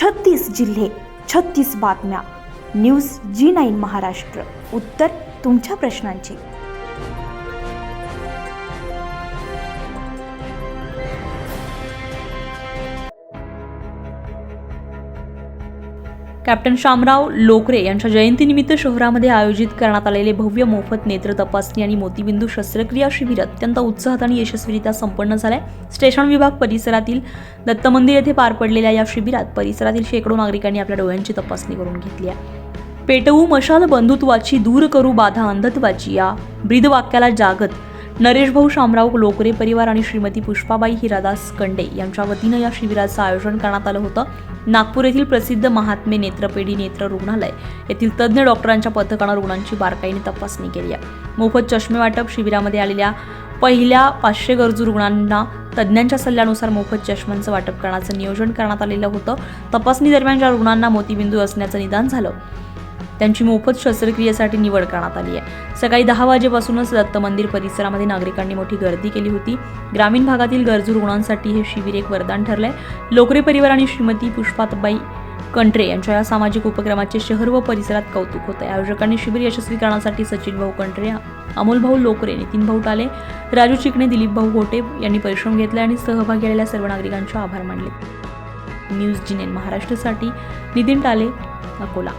36 जिल्हे, 36 बातम्या. News G9 Maharashtra. उत्तर तुमच्या प्रश्नांची. कॅप्टन शामराव लोकरे यांच्या जयंतीनिमित्त शहरामध्ये आयोजित करण्यात आलेले भव्य मोफत नेत्र तपासणी आणि मोतीबिंदू शस्त्रक्रिया शिबिर अत्यंत उत्साहात आणि यशस्वीरित्या संपन्न झाले. स्टेशन विभाग परिसरातील दत्त मंदिर येथे पार पडलेल्या या शिबिरात परिसरातील शेकडो नागरिकांनी आपल्या डोळ्यांची तपासणी करून घेतली आहे. पेटवू मशाल बंधुत्वाची, दूर करू बाधा अंधत्वाची या ब्रीदवाक्याला जागत नरेश भाऊ शामराव लोकरे परिवार आणि श्रीमती पुष्पाबाई हिरादास कंडे यांच्या वतीनं या शिबिराचं आयोजन करण्यात आलं होतं. नागपूर येथील प्रसिद्ध महात्मे नेत्रपेढी नेत्र रुग्णालय येथील तज्ज्ञ डॉक्टरांच्या पथकानं रुग्णांची बारकाईने तपासणी केली आहे. मोफत चष्मे वाटप शिबिरामध्ये आलेल्या पहिल्या 500 गरजू रुग्णांना तज्ज्ञांच्या सल्ल्यानुसार मोफत चष्म्यांचं वाटप करण्याचं नियोजन करण्यात आलेलं होतं. तपासणी दरम्यान ज्या रुग्णांना मोतीबिंदू असण्याचं निदान झालं त्यांची मोफत शस्त्रक्रियेसाठी निवड करण्यात आली आहे. सकाळी 10 वाजेपासूनच दत्त मंदिर परिसरामध्ये नागरिकांनी मोठी गर्दी केली होती. ग्रामीण भागातील गरजू रुग्णांसाठी हे शिबिर एक वरदान ठरलंय. लोकरे परिवार आणि श्रीमती पुष्पाबाई कंट्रे यांच्या या सामाजिक उपक्रमाचे शहर व परिसरात कौतुक होत आहे. आयोजकांनी शिबिर यशस्वी करण्यासाठी सचिन भाऊ कंट्रे, अमोल भाऊ लोकरे, नितीन भाऊ टाले, राजू चिकणे, दिलीप भाऊ गोटे यांनी परिश्रम घेतले आणि सहभागी झालेल्या सर्व नागरिकांचे आभार मानले. न्यूज G9 महाराष्ट्रासाठी नितीन टाले, अकोला.